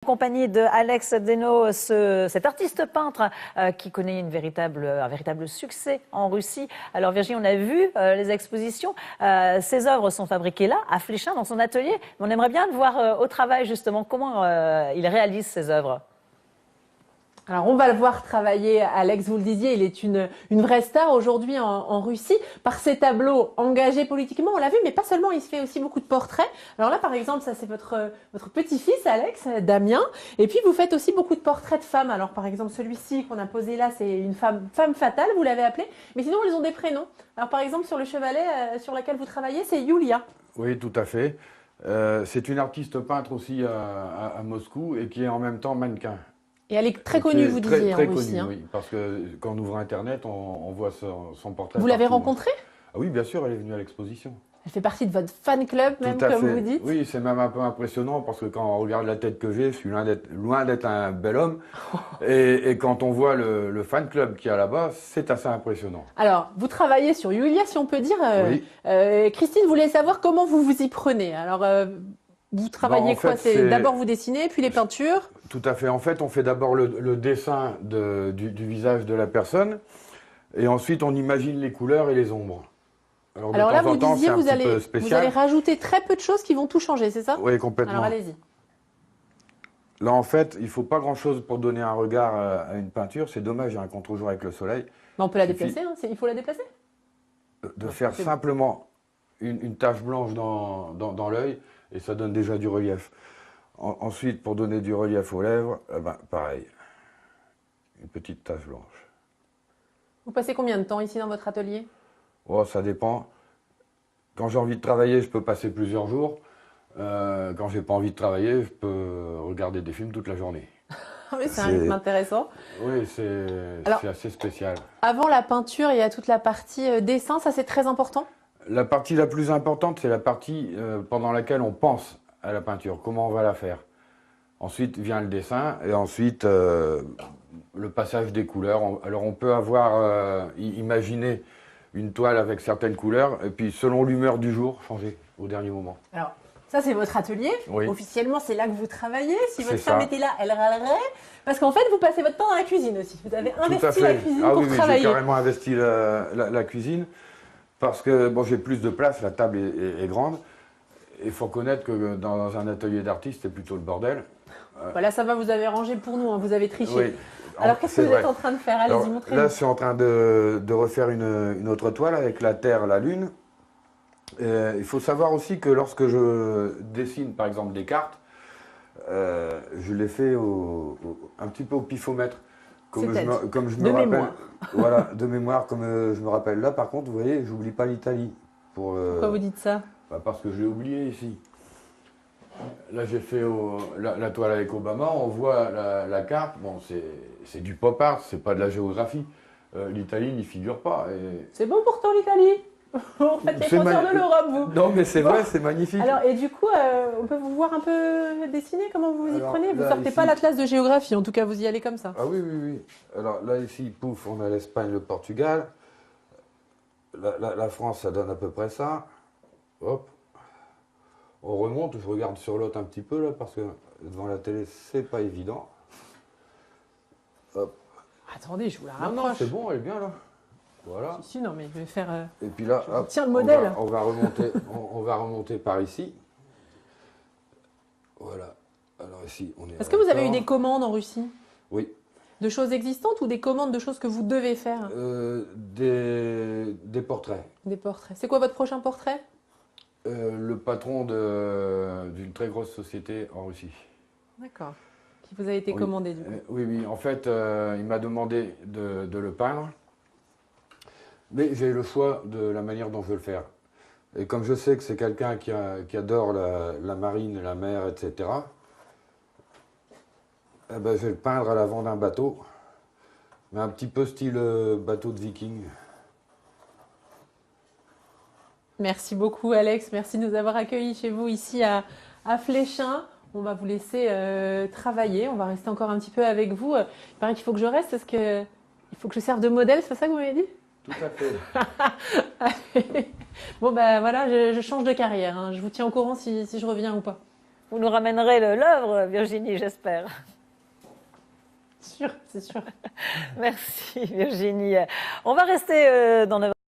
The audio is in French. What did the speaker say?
En compagnie de Alex Deno, cet artiste peintre qui connaît un véritable succès en Russie. Alors Virginie, on a vu les expositions. Ses œuvres sont fabriquées là, à Fléchin, dans son atelier. Mais on aimerait bien le voir au travail, justement. Comment il réalise ses œuvres? Alors, on va le voir travailler, Alex, vous le disiez, il est une vraie star aujourd'hui en Russie, par ses tableaux engagés politiquement, on l'a vu, mais pas seulement, il se fait aussi beaucoup de portraits. Alors là, par exemple, ça c'est votre petit-fils, Alex, Damien, et puis vous faites aussi beaucoup de portraits de femmes. Alors, par exemple, celui-ci qu'on a posé là, c'est une femme fatale, vous l'avez appelée, mais sinon, ils ont des prénoms. Alors, par exemple, sur le chevalet sur lequel vous travaillez, c'est Yulia. Oui, tout à fait. C'est une artiste peintre aussi à Moscou et qui est en même temps mannequin. Et elle est très connue, vous disiez, très en Russie. Connue, oui, parce que quand on ouvre Internet, on voit son portrait. Vous l'avez partout. rencontrée? Ah oui, bien sûr, elle est venue à l'exposition. Elle fait partie de votre fan club, même, Tout à comme fait. vous dites. Oui, c'est même un peu impressionnant parce que quand on regarde la tête que j'ai, je suis loin d'être un bel homme. Et quand on voit le fan club qu'il y a là-bas, c'est assez impressionnant. Alors, vous travaillez sur Yulia, si on peut dire. Oui. Christine voulait savoir comment vous vous y prenez. Alors, vous travaillez quoi? C'est d'abord vous dessinez, puis les peintures? Tout à fait. En fait, on fait d'abord le dessin du visage de la personne. Et ensuite, on imagine les couleurs et les ombres. Alors là, vous disiez, vous allez rajouter très peu de choses qui vont tout changer, c'est ça? Oui, complètement. Alors, allez-y. Là, en fait, il ne faut pas grand-chose pour donner un regard à une peinture. C'est dommage, il y a un contre-jour avec le soleil. Mais on peut la déplacer, hein. Il faut la déplacer? De faire simplement une tache blanche dans l'œil, et ça donne déjà du relief. Ensuite, pour donner du relief aux lèvres, pareil, une petite tache blanche. Vous passez combien de temps ici dans votre atelier? Oh, ça dépend. Quand j'ai envie de travailler, je peux passer plusieurs jours. Quand j'ai pas envie de travailler, je peux regarder des films toute la journée. Oui, c'est un rythme intéressant. Oui, c'est assez spécial. Avant la peinture, il y a toute la partie dessin, ça c'est très important? La partie la plus importante, c'est la partie pendant laquelle on pense à la peinture, comment on va la faire. Ensuite vient le dessin et ensuite le passage des couleurs. Alors on peut imaginer une toile avec certaines couleurs et puis selon l'humeur du jour, changer au dernier moment. Alors, ça c'est votre atelier. Oui. Officiellement, c'est là que vous travaillez. Si votre femme était là, elle râlerait. Parce qu'en fait, vous passez votre temps dans la cuisine aussi. Vous avez investi la cuisine pour travailler. J'ai carrément investi la cuisine parce que bon, j'ai plus de place, la table est grande. Il faut reconnaître que dans un atelier d'artiste, c'est plutôt le bordel. Voilà, ça va, vous avez rangé pour nous, hein, vous avez triché. Oui. Alors, qu'est-ce que vous êtes en train de faire? Allez-y, montrez-nous. Là, je suis en train de refaire une autre toile avec la Terre, la Lune. Il faut savoir aussi que lorsque je dessine, par exemple, des cartes, je les fais un petit peu au pifomètre. Comme je me rappelle, mémoire. Voilà, de mémoire, comme je me rappelle. Là, par contre, vous voyez, j'oublie pas l'Italie. Pourquoi vous dites ça? Parce que je l'ai oublié ici. Là, j'ai fait la toile avec Obama, on voit la carte. Bon, c'est du pop art, c'est pas de la géographie. L'Italie n'y figure pas. C'est bon pourtant l'Italie. Vous faites les frontières de l'Europe, vous. Non, mais c'est vrai, c'est magnifique. Alors, et du coup, on peut vous voir un peu dessiner, comment vous vous y prenez? Vous sortez ici, pas l'atlas de géographie, en tout cas, vous y allez comme ça. Ah oui, oui, oui. Alors là, ici, pouf, on a l'Espagne, le Portugal. La France, ça donne à peu près ça. Hop. On remonte, je regarde sur l'autre un petit peu là, parce que devant la télé, c'est pas évident. Hop. Attendez, je vous la rapproche. Non, c'est bon, elle est bien là. Voilà. Si, non, mais je vais faire... Et puis là, hop, tiens le modèle. On va remonter par ici. Voilà. Alors ici, on est... Est-ce que vous avez eu des commandes en Russie? Oui. De choses existantes ou des commandes de choses que vous devez faire? Des portraits. Des portraits. C'est quoi votre prochain portrait? Le patron d'une très grosse société en Russie. D'accord. Qui vous a été commandé du coup? Oui, oui. En fait, il m'a demandé de le peindre. Mais j'ai le choix de la manière dont je veux le faire. Et comme je sais que c'est quelqu'un qui adore la marine, la mer, etc., eh ben, je vais le peindre à l'avant d'un bateau, mais un petit peu style bateau de viking. Merci beaucoup Alex, merci de nous avoir accueillis chez vous ici à Fléchin. On va vous laisser travailler, on va rester encore un petit peu avec vous. Il paraît qu'il faut que je reste parce qu'il faut que je serve de modèle, c'est pas ça que vous m'avez dit? Tout à fait. Bon ben voilà, je change de carrière, hein. Je vous tiens au courant si je reviens ou pas. Vous nous ramènerez l'œuvre, Virginie, j'espère. C'est sûr, c'est sûr. Merci, Virginie. On va rester dans notre